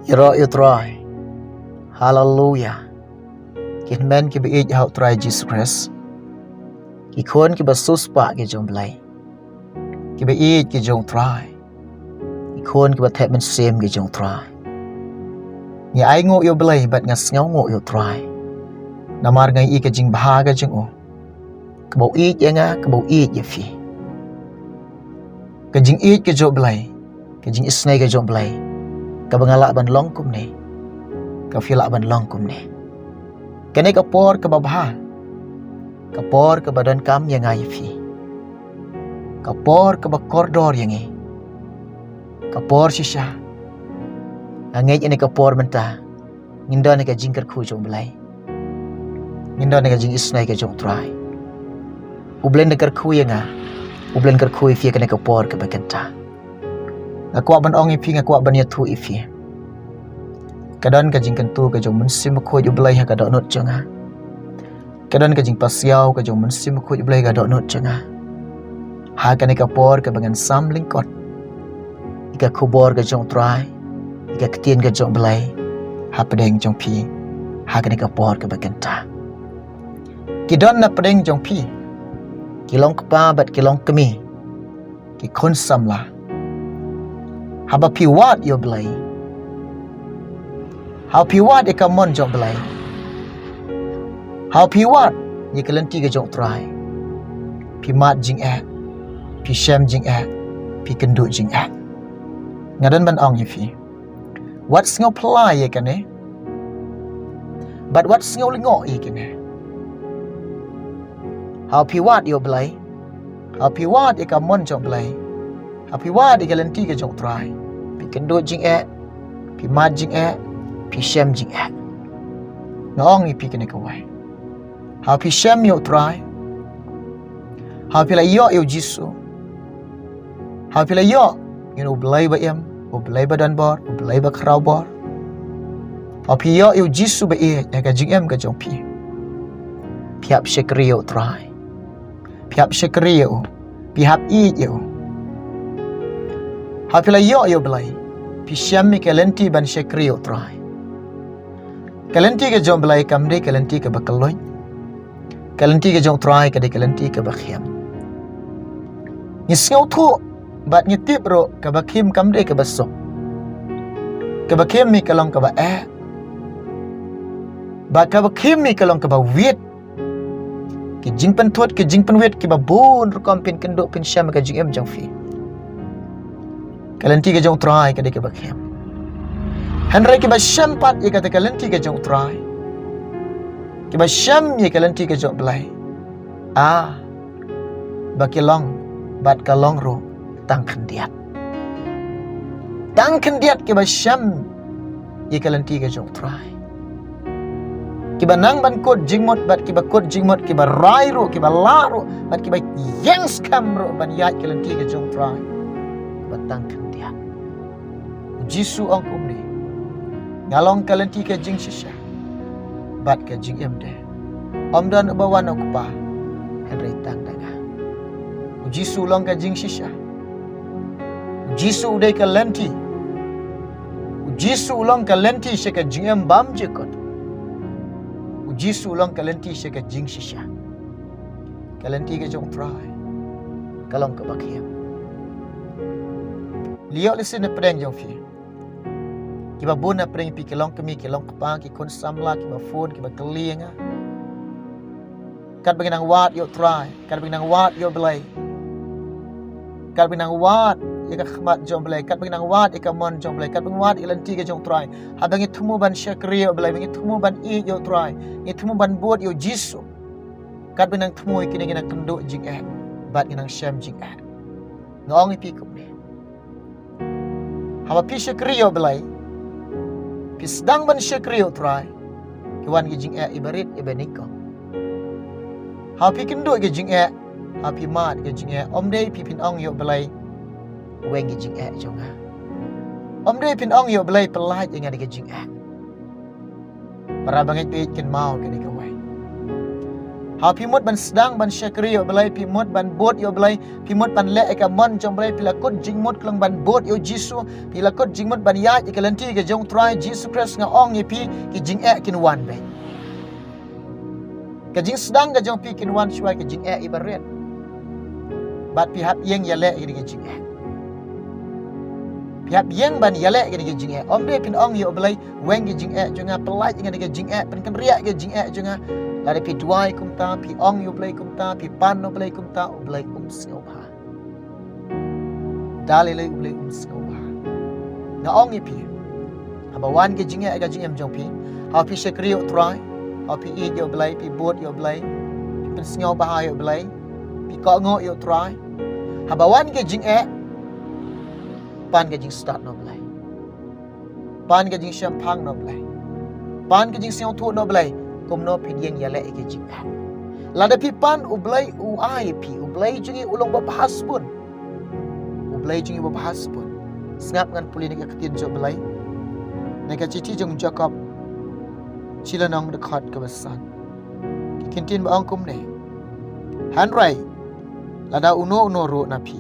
Iro try. Hallelujah. Kin men ki be how try Jesus Christ. Ki kon ki ba suspa ki jong blai. Ki be ki jong try. Ki kon ki ba thet men sem ki jong try. Ni ai ngo yo blai bat ngas ngau ngo yo try. Namar ngai ka jing bha ka jing o. Ka bo ye nga ka bo ye fi. Ka jing ka jo blai. Ka jing isnai ka jo blai. Ka bangala ban long kum ne. Ka fila ban long kum ne. Kene ka por ka babha. Ka por ka badan kam yang ai fi. Ka por ka ba koridor yang e. Ka por shisha. Angai ini ka por menta. Nginda ne ka jingkyrkhu jong belai. Nginda ne ka jing isnai ka jong try. Ublen ne kyrkhu yang a. Ublen kyrkhu fi kene ka por ka bakenta. Aku ban ong ifi aku ban yathu ifi. Kadon ka jing kentu ka jong mensim ko ju belai ka dok not janga. Kadon ka jing pasiau ka jong mensim ko ju belai ka dok not janga. Ha ka ne ka por ka bangan sam lingkot. Ika kubor ka jong try. Ika ketien ka jong belai. Ha pedeng jong pi. Ha ka ne ka por ka bakenta. Kidon na pedeng jong pi. Kilong kapa bat kilong kemi. Ki kon samla. Haba piwat yo belai. How piwat ika mon jong belai. How piwat ye kelenti ke jong try. Pi mat jing pi shem jing pi kendu jing Ngadan ban ong yifi. What ngau plai ye kane. But what ngau lingo ye kane. How piwat yo belai. How piwat ika mon jong belai. Happy wad di galanti ke jong try. Pi kendo jing pi mat jing pi shem jing Ngong pi kene kawai. Happy shem yo try. Happy la yo jisu. Happy la yo belai ba o belai ba dan bor, o belai ba krau bor. Happy yo jisu ba ya ka jing ka jong pi. Piap shekri yo try. Piap shekri yo. Pihap yo. Hapila yo belai. Pi syam mi kalenti ban shekri yo try. Kalenti ke jong belai kamde kalenti ke bakaloy. Kalenti ke jong try ke de kalenti ke bakhiam. Ni sngau thu bat ni tip ro ke bakhim kamde ke basok. Ke bakhim mi kalong ke ba Ba ke bakhim mi kalong ke ba wit. Ke jing pen thot ke jing pen wit ke ba bun ro kom pin kendo pin syam ke jing jong fi. Kalenti ke jong try ke de ke bakhem. Henry ke ba syampat ye kata kalenti ke jong try. Ke ba syam ye kalenti ke jong belai. Ba kilong bat kalong ro tang kendiat. Tang kendiat ke ba syam ye kalenti ke jong try. Ke ba nang ban kot jingmot bat ke ba kot jingmot ke ba rai ro ke ba la ro bat ke ba yang skam ro ban ya kalenti ke jong try. Batang kendiat. Jisu ong kum ni. Ngalong kalenti ke jing shisha. Bat ke jing de. Om dan bawan aku pa. Henry tang daga. Jisu long ke jing shisha. Jisu de kalenti. Jisu long kalenti she ke jing bam je kot. Jisu long kalenti she ke jing shisha. Kalenti ke jong try. Kalong ke bakhim. Liok lesen na pedeng jong fi. Kiba bun na pedeng pi kelong kemi kelong kepang ki kon samla kiba phone kiba keling a. Kat benang wat yo try, kat benang wat yo belai. Kat benang wat ye ka khmat jong belai, kat benang wat ye ka mon jong belai, kat benang wat ye lenti ke jong try. Ha bengi thumu ban shakri yo belai, bengi thumu ban yo try, ye thumu ban buat yo jisu. Kat benang thumu kini kena kenduk jing bat kenang syam jing Ngong pi kup ni. Haba pi shekri yo belai. Pi sedang ban shekri yo try. Kiwan ki jing ibarit ibeniko. Haba pi kendo ki jing haba pi mat ki jing om dei pi pin ong yo belai. Weng ki jing jonga. Om dei pin ong yo belai pelai dengan ki jing Para bangai pe ken mau ke ni kawai. Hau pimut ban sedang ban syakri yo belai pimut ban bot yo belai pimut ban le ka mon jong belai pilakut jingmut klong ban bot yo Jisu pilakut jingmut ban ya ikalanti ke jong try Jesus Christ nga ong ye pi ki jing kin wan be ka jing sedang ka jong pi kin wan shwai ka jing ibaret bat pi hap yeng ya le ki jing pi hap yeng ban ya le ki jing om de pin ong yo belai weng ki jing jonga pelai ngan ki jing pen kan ria ki jing jonga lari pi duai kumta, pi ong yu belai kumta, pi pan no belai kumta, u belai singau bah. Dali lay u belai singau bah. Na ong i pi. Habawan ke jingeh aga jingem jong pi. Hau pi syakri yu try. Hau pi eat yu belai, pi bot yu belai. Pi pen singau bah yu belai. Pi kok ngok yu try. Habawan ke jingeh. Pan ke jing start no belai. Pan ke jing syampang no belai. Pan ke jing singau tu no belai. Kum no pi yang ya le ke jing lada pi pan ublai u ai pi ublai jungi ulong ba bahas pun ublai jungi ba bahas pun ngap ngan puli ni ka ketin jo belai neka citi jong Jacob chilanong dekat ke besan ki kintin ba angkum ne hanrai lada uno ro na pi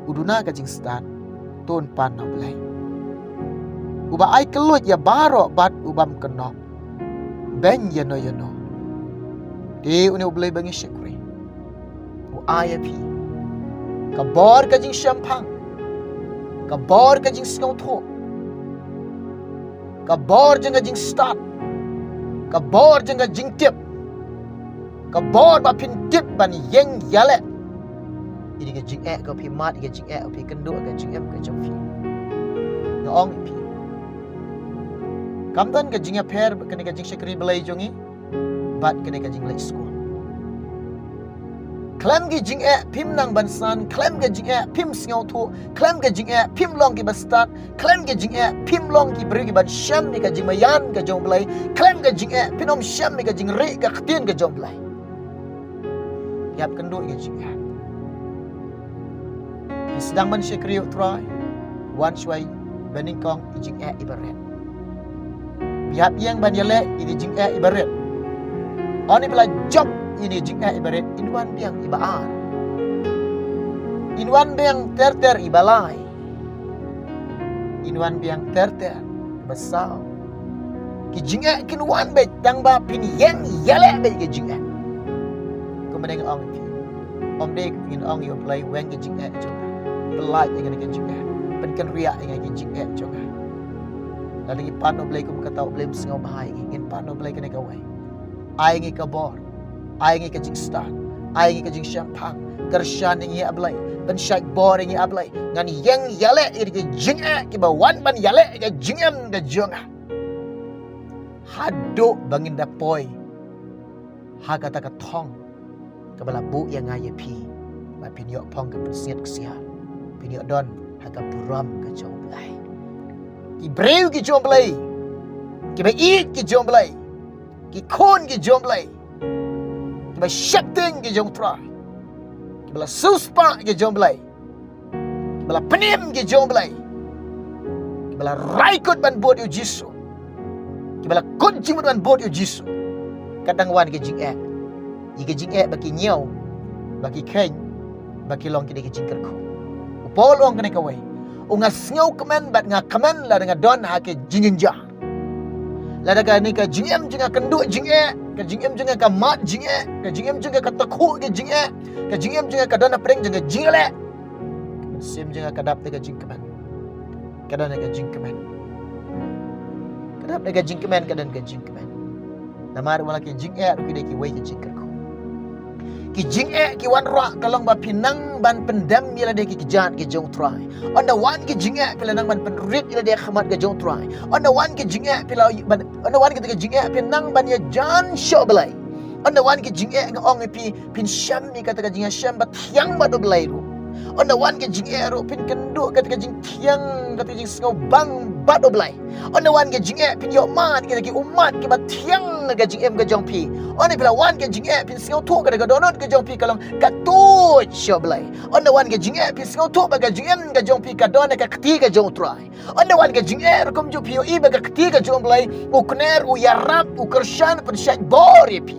uduna ka jing start ton pan no belai uba ai kelut ya baro bat ubam kenok ben yano de uni ublay bangi syakri u ayapi kabor ka jing syampang kabor ka jing singau tho kabor jing ka jing start kabor jing ka jing tip kabor ba pin tip ban yeng yale ini ka jing ka pi mat ka jing pi kendo ka jing ka jong fi ngong pi kamdan ka jingya per kene ka jing syakri belai jongi bat kene ka jing lek school klam ki jing pim nang bansan klam ka jing pim singau thu klam ka jing pim long ki bastat klam ka jing pim long ki beri ki ban syam ni ka jing mayan ka jong belai klam ka jing pinom syam ni ka jing re ka khtien ka jong belai yap kendo ka jing sedang ban syakri try wan shwai bening kong jing ibarat pihak yang banyale ini jing ibarat. Oni bela job ini jing ibarat. Inwan biang ibaar. Inwan biang ter ibalai. Inwan biang ter besar. Ki jing kinwan bet tang ba pin yang yale bet ki jing. Kemudian ong ki. Om dek pin ong yo play weng ki jing juga. Pelai dengan ki jing. Penkan ria dengan ki jing juga. Lalu pan no blay kum kata blay singau bahai ingin pan no blay kena kawai ai ngi kabor ai ngi kajing start ai ngi kajing syampang kershan ngi ablay ban syai bor ngi ablay ngan yang yale iri ke jing ki bawan ban yale ke jingem ke jong hado bangin da poi ha kata ka thong ka bala bu yang ngai pi ba pin yo pong ka persiat ksia pin yo don ha ka puram ka jong blai ki breu ki jom belai ki ba eat ki jom belai ki kon ki jom belai ki ba shapting ki jom try ki ba suspa ki jom belai ki ba penim ki jom belai ki ba raikut ban bot yu Jisu ki ba kunci ban bot yu Jisu kadang wan ki jing ki jing baki nyau baki keng baki long ki jingkyrkhu pol ong kena kawai unga sngau kemen bat nga kemen la dengan don ha ke jinginja la daga ni ka jingem jinga kendu jinge ka jingem jinga ka mat jinge ka jingem jinga ka takhu ke jinge ka jingem jinga ka don apreng jinga jingle sim jinga ka dap te ka jing kemen ka don ka jing kemen ka dap te ka jing kemen ka don ka jing kemen namar wala ke jinge ru ki de ki wai ke jingkyrkhu ki jingeh ki wan ra kalong ba pinang ban pendam ila de ki kijat ki jong try onda wan ki jingeh pilanang ban penrit ila de khamat ki jong try onda wan ki jingeh pila onda wan ki jingeh pinang ban ya jan sho belai onda wan ki jingeh ngong pi pin syam ni kata ka jingeh syam ba tiang ba do belai ru onda wan ki jingeh ru pin kendu kata ka jing tiang kata jing sngau bang ba do belai onda wan ki jingeh pin yo mat kata ki umat ki ba tiang ka jing em ka jong pi oni pila wan ke jingeh pin singau tu ka donot ke jong pi kalong ka tu shoblai onda wan ke jingeh pin singau tu ba ka jingem ka jong pi ka don ka kti ka jong try onda wan ke jingeh kum ju pi i ba ka kti ka jong blai u kner u yarap u kershan pin syai bor pi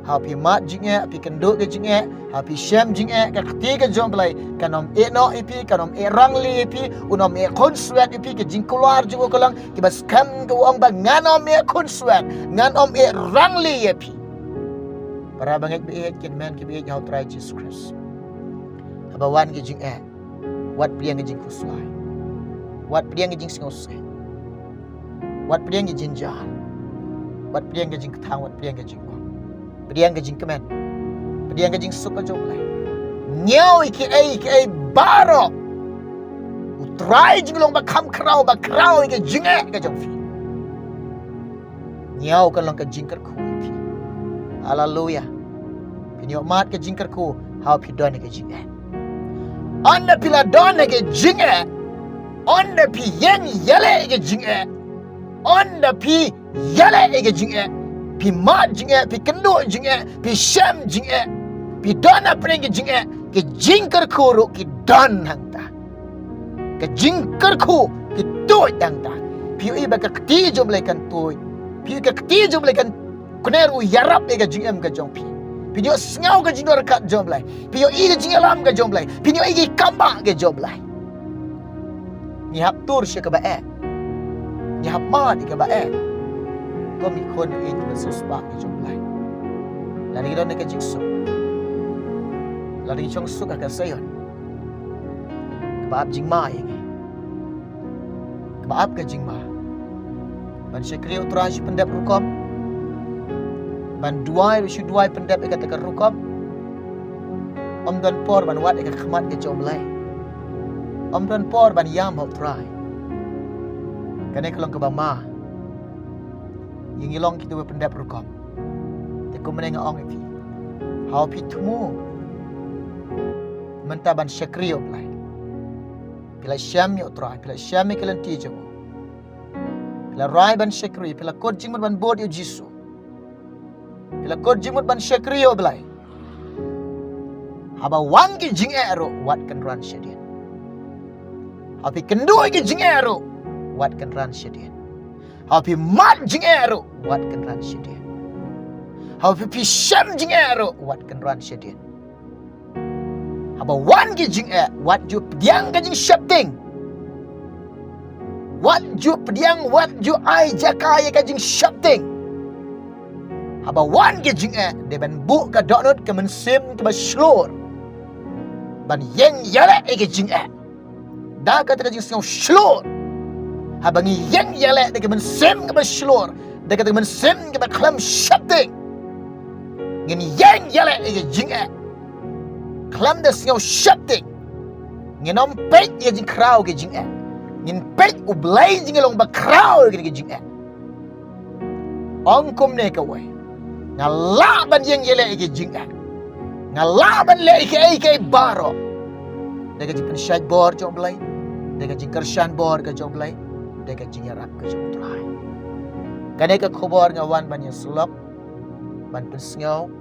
hau pi mat jingeh pi kenduk ke jingeh hau pi syam jingeh ka khti ke jom blai kanom e no ipi kanom e rangli ipi unom e konsuat ipi ke jing keluar jungo kolang ki bas kam ke wong ba nganom e konsuat nganom e rangli ipi para banget be ken men ki be hau try Jesus Christ abawan ke jingeh wat priang ke jing kuslai wat priang ke jing singosai wat priang ke jinjar wat priang ke jing thang wat priang ke jing Pediang ke jing kemen pediang ke jing suka joblai nyau iki baro utrai jing long ba kham krau ke jinge ke jong fi nyau kan long ke jingkyrkhu fi haleluya pinyo mat ke jingkyrkhu hau pi don ke jinge onda pila don ke jinge onda pi yen yale ke jinge onda pi yale ke jinge pi mat jingeh, pi kenduk jingeh, pi syam jingeh, pi dona pring jingeh, ke jingkyrkhu ru ki don hang ta. Ke jingkyrkhu ki tu dang ta. Pi i ba ka kti jom lekan tu. Pi ka kti jom lekan kuneru yarap ke jingem ke jong pi. Pi yo sngau ke jingor kat jom lai. Pi yo i ke jingalam ke jom lai. Pi yo i ki kamba ke jom lai. Ni hap tur she ke ba e. Ni hap ma di ke ba e. Cóมีคนเองเป็นสุสบะที่จงไลและที่เราในการจิกสุและที่ช่องสุกอาการเสียนบาปจริงมาอย่างไงบาปก็จริงมาบันเชครีอุตราชิปันเดบรุกอมบันดวายรุชดวายปันเดบเอกตะกรุกอมดันปอร์บันวัดเอกขมัดก็จงไลดันปอร์บันยามหอบทรายกันในคลองกบามาyang ilong kita berpendap rukam teku menengah ong ipi hau pi tumu mentaban syakriyo plai pila syam yo trai pila syam ke lenti jago pila rai ban syakri pila kod jingmut ban bod yo jisu pila kod jingmut ban syakriyo plai haba wangi jing ero wat kan ran syadien hapi kendoi ke jing ero wat kan ran syadien Hapi mat jing ero wat kan ran syadien. Hapi pi syam jing ero wat kan ran syadien. Haba wan ki jing wat ju pediang ka jing syapting. Wat ju pediang wat ju ai jakaya ka jing syapting. Haba wan ki jing de ban bu ka donut ka mensim ka baslor. Ban yeng yale ke jing da ka ta jing sing slor. Habangi yang yale de kemen sem ke baslor de ke kemen sem ke baklam syapting ngin yang yale ke jinga klam de singau syapting ngin om pek ye jing krau ke jinga ngin pek ublai jing long ba krau ke jinga ong kum ne ka wai ngala ban yang yale ke jinga ngala ban le ke baro de ke jing syaj bor jong blai de ke jing kershan bor ke jong blai dekat jingarap ke jom trai. Kadai ke khobor ngawan ban yang sulap, ban pensngau,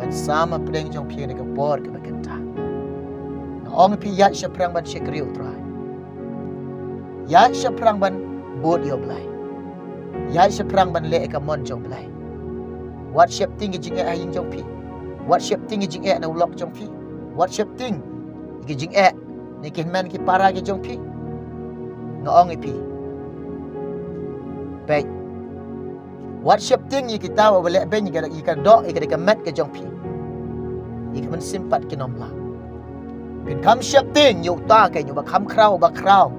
ban sama pedeng jong piang dekat bor ke bakenta. Ong pi yat syaprang ban syakriu trai. Yat syaprang ban bod yo blai. Yat syaprang ban le ka mon jong blai. Wat syap ting jing ayin jong pi. Wat syap ting jing na ulok jong pi. Wat syap ting jing ni kin man ki para ke jong pi. Ngaong pi. Baik. Wat syap ting kita wa boleh ben ikan dok ikan mat ke jong pi. Ikan men simpat ke nom la. Pin kam syap ting yu ta ke yu ba kam krau ba krau.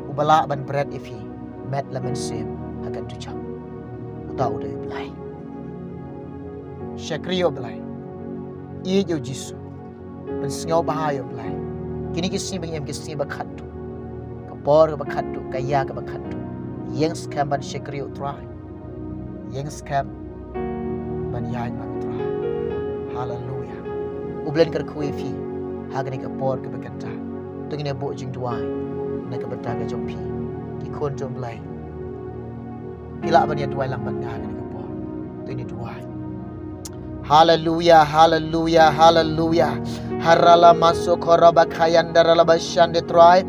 Ubala ban bread ifi mat la men sim akan tucak. Uta udah belai. Syakriyo belai. I yo jisu. Ben sngau bahayo belai. Kini kisim bang em kisim ba khattu. Kapor ba khattu kaya ka ba khattu. Yang scam ban syakriyo try. Yang scam ban yai ban try. Hallelujah. Ublen kar kui fi. Hagani ka por ka bakanta. Tungine bo jing duai. Na ka bata ka jong pi. Ki kon jom lai. Pila ban ya duai lang ban ga hagani ka por. Tungine duai. Hallelujah, hallelujah, hallelujah. Harala masuk koraba kayan darala basyande try.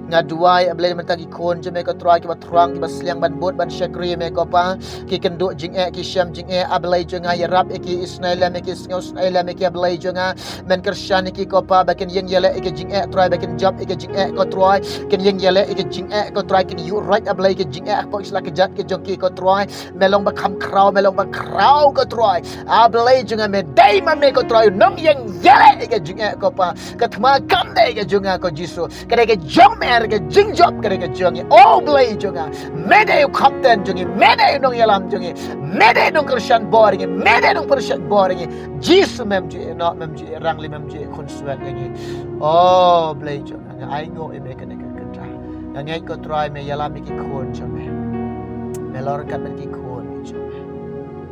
ngaduai ablay mentagi kon je me ko try ki batrang ki basliang ban bot ban syakri me ko pa ki kenduk jingeh ki syam jingeh ablay je nga ya rab ki isnaila me ki sngaus naila me ki ablay je nga men kershan ki ko pa bakin yeng yele ki jingeh try bakin job ki jingeh ko try ken yeng yele ki jingeh ko try ken you right ablay ki jingeh ko isla ki jat ki jongki ko try melong ba kham krau melong ba krau ko try ablay je nga me dai ma me ko try nong yeng yele ki jingeh ko pa katma kam dai ki junga ko jisu kare ke jong mer ke jing job kare ke jongi oh blay junga mede yu kapten jongi mede yu nong yalam jongi mede nong kershan boring mede nong pershat boring jisu mem ji not mem ji rang li mem ji kon suat ngi oh blay jonga ai ngo e me kane ka kata ngai ko try me yalam ki kon jome me lor kat men ki kon jome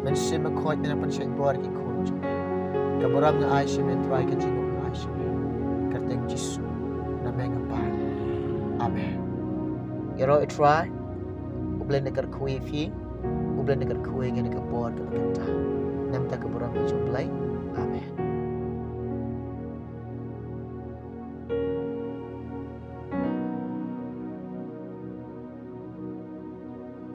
men sim ko ne pershat bor ki kon jome kaboram nga ai sim try ke jingo ai sim kateng jisu Amen. Iro try. Ublen dekat kuih fi. Ublen dekat kuih yang dekat board dekat kita. Nam tak keberapa jumlah. Amen.